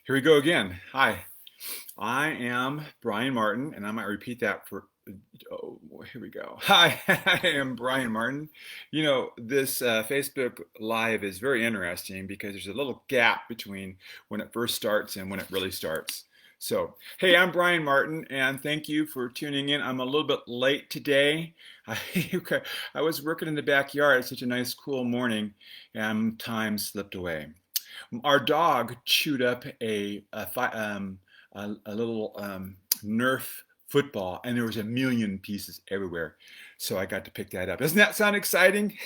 Here we go again. Hi, I am Brian Martin, and I might repeat that for. Oh, here we go. Hi, I am Brian Martin. This Facebook Live is very interesting because there's a little gap between when it first starts and when it really starts. So, hey, I'm Brian Martin, and thank you for tuning in. I'm a little bit late today. I, I was working in the backyard. It's such a nice, cool morning, and time slipped away. Our dog chewed up a little Nerf football, and there was a million pieces everywhere. So I got to pick that up. Doesn't that sound exciting?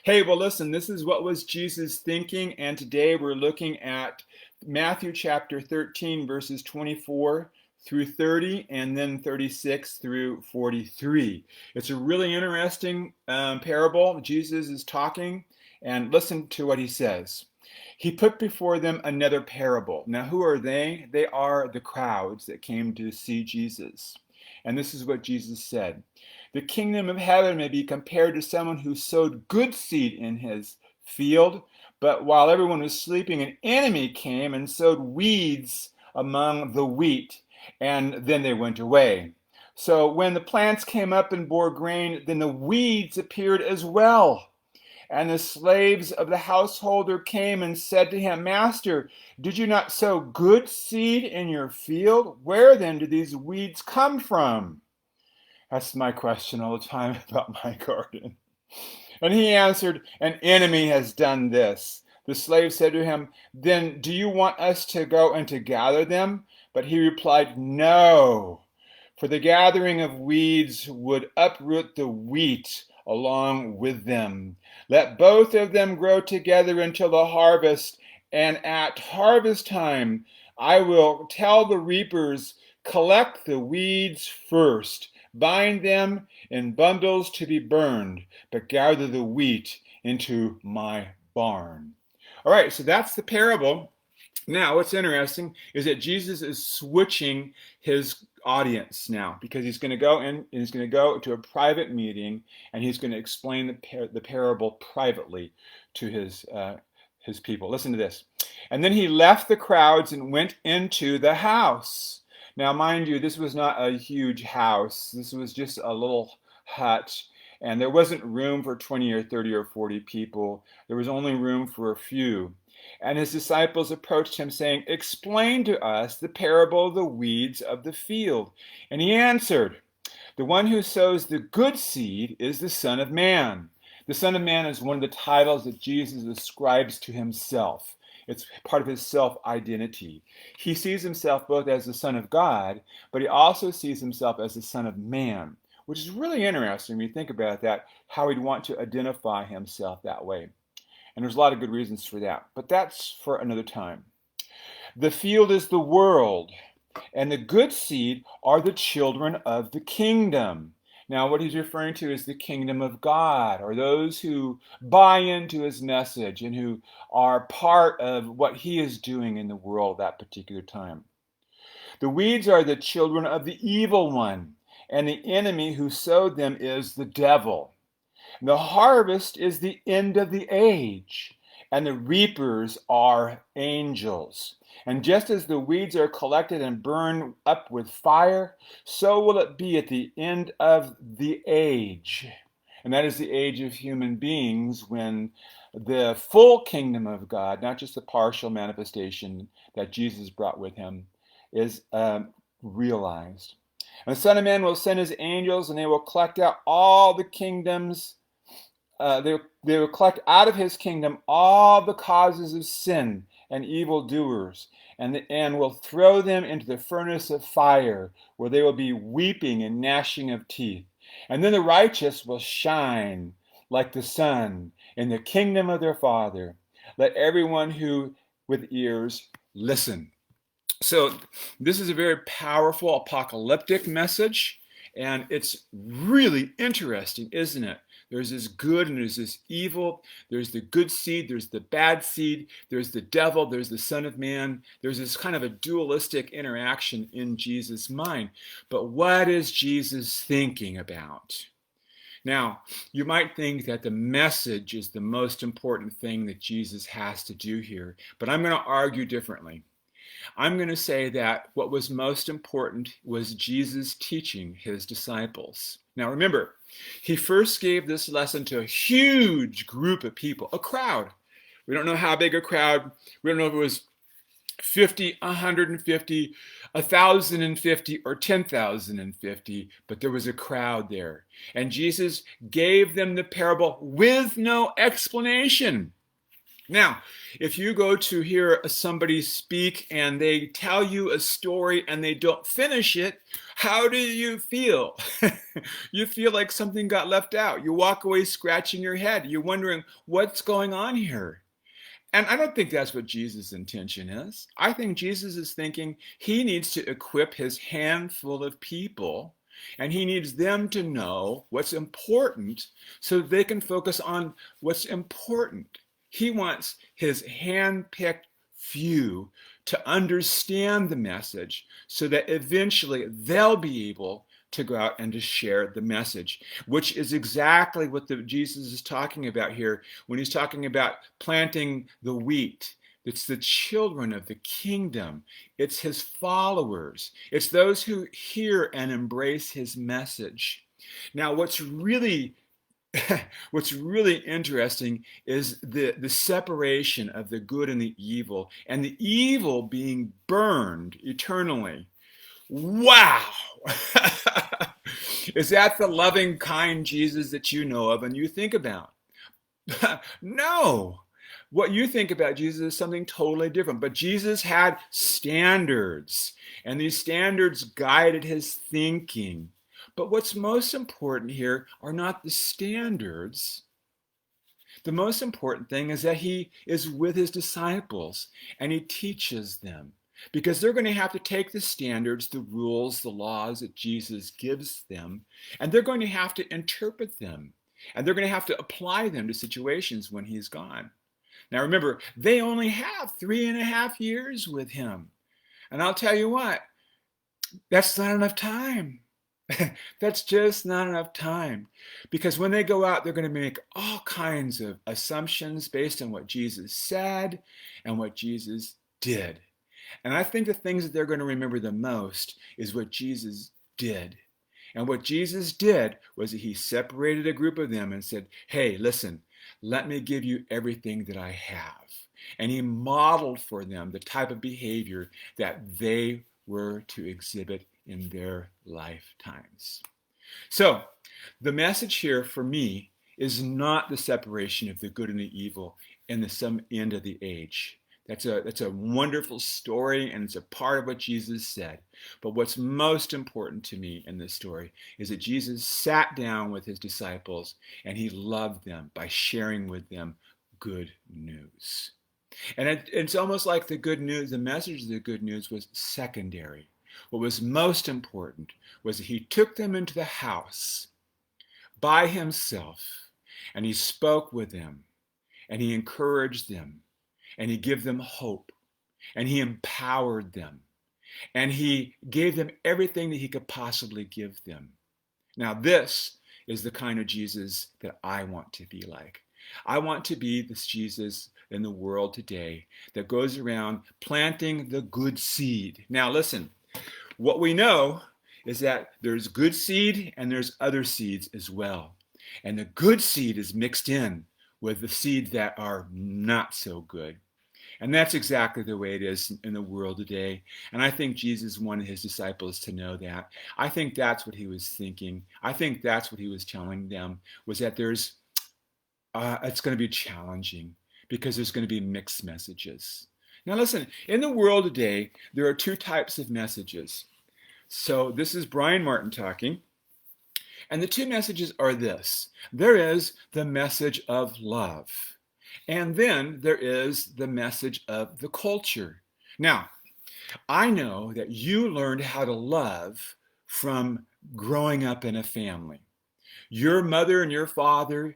Hey, well, listen, this is what was Jesus thinking, and today we're looking at Matthew chapter 13, verses 24 through 30, and then 36 through 43. It's a really interesting parable. Jesus is talking, and listen to what he says. He put before them another parable. Now, who are they? They are the crowds that came to see Jesus. And this is what Jesus said. The kingdom of heaven may be compared to someone who sowed good seed in his field, but while everyone was sleeping, an enemy came and sowed weeds among the wheat, and then they went away. So when the plants came up and bore grain, then the weeds appeared as well. And the slaves of the householder came and said to him, Master, did you not sow good seed in your field? Where then do these weeds come from? That's my question all the time about my garden. And he answered, An enemy has done this. The slave said to him, Then do you want us to go and to gather them? But he replied, No, for the gathering of weeds would uproot the wheat along with them. Let both of them grow together until the harvest, and at harvest time I will tell the reapers, collect the weeds first, bind them in bundles to be burned, but gather the wheat into my barn. All right, so that's the parable. Now, what's interesting is that Jesus is switching his audience now because he's going to go in and he's going to go to a private meeting and he's going to explain the parable privately to his people. Listen to this. And then he left the crowds and went into the house. Now, mind you, this was not a huge house. This was just a little hut. And there wasn't room for 20 or 30 or 40 people. There was only room for a few. And his disciples approached him, saying, Explain to us the parable of the weeds of the field. And he answered, The one who sows the good seed is the Son of Man. The Son of Man is one of the titles that Jesus ascribes to himself. It's part of his self-identity. He sees himself both as the Son of God, but he also sees himself as the Son of Man, which is really interesting when you think about that, how he'd want to identify himself that way. And there's a lot of good reasons for that, but that's for another time. The field is the world, and the good seed are the children of the kingdom. Now, what he's referring to is the kingdom of God, or those who buy into his message and who are part of what he is doing in the world at that particular time. The weeds are the children of the evil one, and the enemy who sowed them is the devil. The harvest is the end of the age, and the reapers are angels. And just as the weeds are collected and burned up with fire, so will it be at the end of the age. And that is the age of human beings when the full kingdom of God, not just the partial manifestation that Jesus brought with him, is realized. And the Son of Man will send his angels, and they will collect out all the kingdoms. They will collect out of his kingdom all the causes of sin and evildoers, and will throw them into the furnace of fire, where they will be weeping and gnashing of teeth. And then the righteous will shine like the sun in the kingdom of their Father. Let everyone who with ears listen. So this is a very powerful apocalyptic message, and it's really interesting, isn't it? There's this good and there's this evil. There's the good seed, there's the bad seed, there's the devil, there's the Son of Man. There's this kind of a dualistic interaction in Jesus' mind. But what is Jesus thinking about? Now, you might think that the message is the most important thing that Jesus has to do here, but I'm going to argue differently. I'm going to say that what was most important was Jesus teaching his disciples. Now remember, he first gave this lesson to a huge group of people, a crowd. We don't know how big a crowd. We don't know if it was 50, 150, 1,050, or 10,050, but there was a crowd there. And Jesus gave them the parable with no explanation. Now, if you go to hear somebody speak and they tell you a story and they don't finish it, how do you feel? You feel like something got left out. You walk away scratching your head. You're wondering what's going on here. And I don't think that's what Jesus' intention is. I think Jesus is thinking he needs to equip his handful of people, and he needs them to know what's important so that they can focus on what's important. He wants his hand-picked few to understand the message so that eventually they'll be able to go out and to share the message, which is exactly what Jesus is talking about here when he's talking about planting the wheat. It's the children of the kingdom. It's his followers. It's those who hear and embrace his message. Now, what's really interesting is the separation of the good and the evil being burned eternally. Wow! Is that the loving, kind Jesus that you know of and you think about? No. What you think about Jesus is something totally different. But Jesus had standards, and these standards guided his thinking. But what's most important here are not the standards. The most important thing is that he is with his disciples and he teaches them, because they're going to have to take the standards, the rules, the laws that Jesus gives them, and they're going to have to interpret them, and they're going to have to apply them to situations when he's gone. Now remember, they only have 3.5 years with him. And I'll tell you what, that's not enough time. That's just not enough time. Because when they go out, they're going to make all kinds of assumptions based on what Jesus said and what Jesus did. And I think the things that they're going to remember the most is what Jesus did. And what Jesus did was that he separated a group of them and said, hey, listen, let me give you everything that I have. And he modeled for them the type of behavior that they were to exhibit in their lifetimes. So the message here for me is not the separation of the good and the evil in the some end of the age. That's a wonderful story, and it's a part of what Jesus said. But what's most important to me in this story is that Jesus sat down with his disciples and he loved them by sharing with them good news. And it's almost like the good news, the message of the good news was secondary. What was most important was that he took them into the house by himself, and he spoke with them, and he encouraged them, and he gave them hope, and he empowered them, and he gave them everything that he could possibly give them. Now, this is the kind of Jesus that I want to be like. I want to be this Jesus in the world today that goes around planting the good seed. Now, listen, what we know is that there's good seed and there's other seeds as well. And the good seed is mixed in with the seeds that are not so good. And that's exactly the way it is in the world today. And I think Jesus wanted his disciples to know that. I think that's what he was thinking. I think that's what he was telling them, was that it's going to be challenging because there's going to be mixed messages. Now listen, in the world today, there are two types of messages. So this is Brian Martin talking. And the two messages are this. There is the message of love. And then there is the message of the culture. Now, I know that you learned how to love from growing up in a family. Your mother and your father,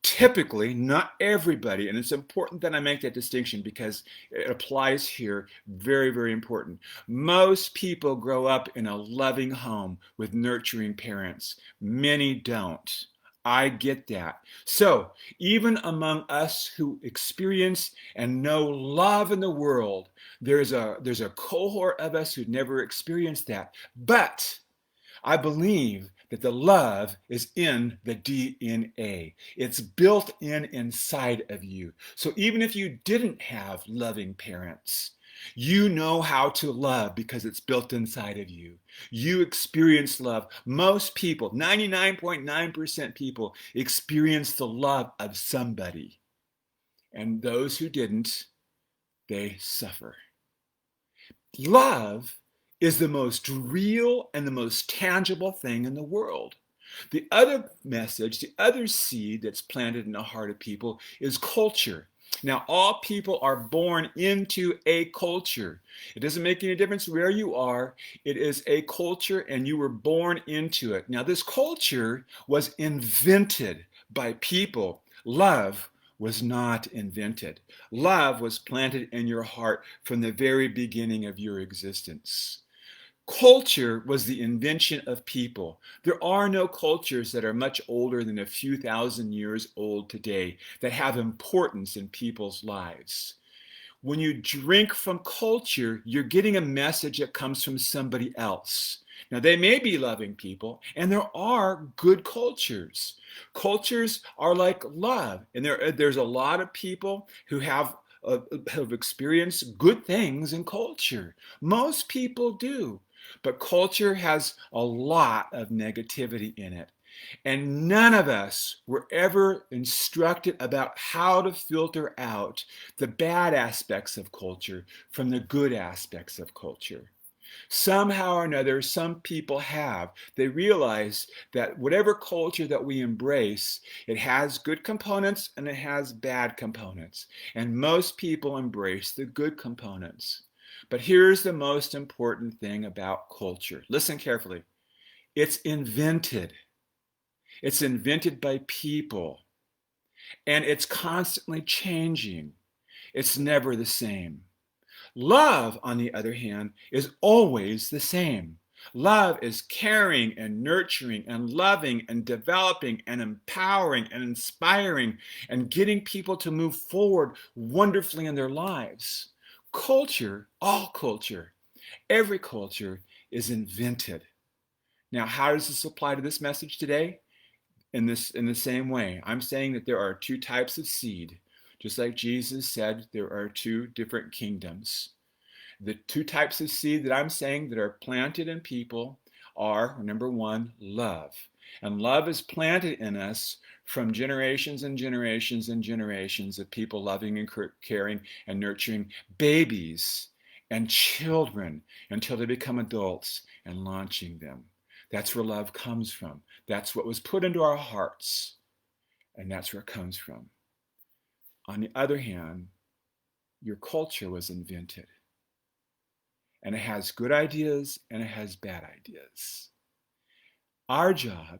typically, not everybody, and it's important that I make that distinction because it applies here, very, very important. Most people grow up in a loving home with nurturing parents. Many don't. I get that. So, even among us who experience and know love in the world, there's a cohort of us who never experienced that. But I believe that the love is in the DNA. It's built in inside of you. So even if you didn't have loving parents, you know how to love because it's built inside of you. You experience love. Most people, 99.9% people, experience the love of somebody. And those who didn't, they suffer. Love is the most real and the most tangible thing in the world. The other message, the other seed that's planted in the heart of people is culture. Now, all people are born into a culture. It doesn't make any difference where you are. It is a culture, and you were born into it. Now, this culture was invented by people. Love was not invented. Love was planted in your heart from the very beginning of your existence. Culture was the invention of people. There are no cultures that are much older than a few thousand years old today that have importance in people's lives. When you drink from culture, you're getting a message that comes from somebody else. Now, they may be loving people, and there are good cultures. Cultures are like love, and there's a lot of people who have experienced good things in culture. Most people do, but culture has a lot of negativity in it. And none of us were ever instructed about how to filter out the bad aspects of culture from the good aspects of culture. Somehow or another, some people have. They realize that whatever culture that we embrace, it has good components and it has bad components. And most people embrace the good components. But here's the most important thing about culture. Listen carefully. It's invented. It's invented by people, and it's constantly changing. It's never the same. Love, on the other hand, is always the same. Love is caring and nurturing and loving and developing and empowering and inspiring and getting people to move forward wonderfully in their lives. Culture, all culture, every culture is invented. Now, how does this apply to this message today? In the same way, I'm saying that there are two types of seed. Just like Jesus said, there are two different kingdoms. The two types of seed that I'm saying that are planted in people are, number one, love. And love is planted in us from generations and generations and generations of people loving and caring and nurturing babies and children until they become adults and launching them. That's where love comes from. That's what was put into our hearts, and that's where it comes from. On the other hand, your culture was invented, and it has good ideas and it has bad ideas. Our job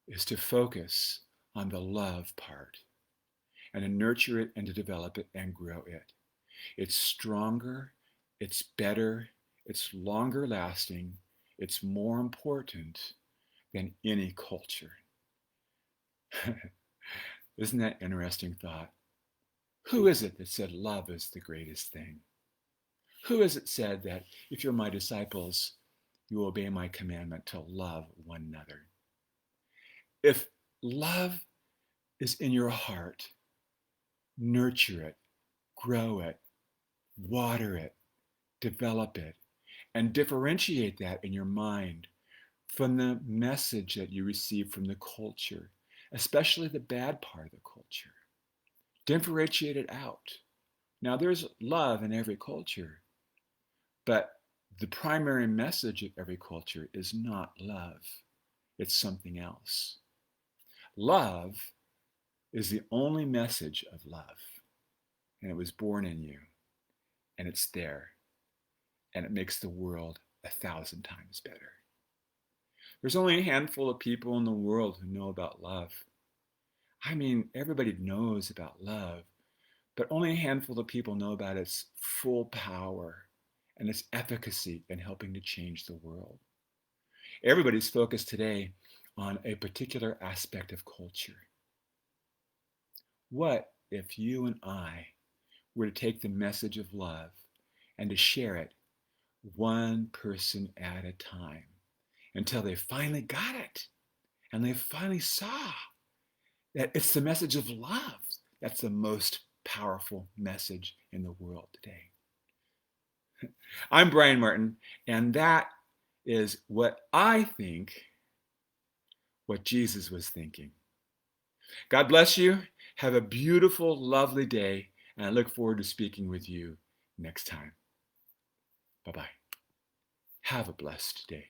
is to focus on the love part and to nurture it and to develop it and grow it. It's stronger, it's better, it's longer lasting, it's more important than any culture. Isn't that an interesting thought? Who is it that said love is the greatest thing? Who is it said that if you're my disciples, you obey my commandment to love one another? If love is in your heart, nurture it, grow it, water it, develop it, and differentiate that in your mind from the message that you receive from the culture, especially the bad part of the culture. Differentiate it out. Now, there's love in every culture, but the primary message of every culture is not love. It's something else. Love is the only message of love, and it was born in you, and it's there, and it makes the world 1,000 times better. There's only a handful of people in the world who know about love. I mean, everybody knows about love, but only a handful of people know about its full power and its efficacy in helping to change the world. Everybody's focused today on a particular aspect of culture. What if you and I were to take the message of love and to share it one person at a time until they finally got it and they finally saw that it's the message of love that's the most powerful message in the world today. I'm Brian Martin, and that is what I think what Jesus was thinking. God bless you. Have a beautiful, lovely day, and I look forward to speaking with you next time. Bye-bye. Have a blessed day.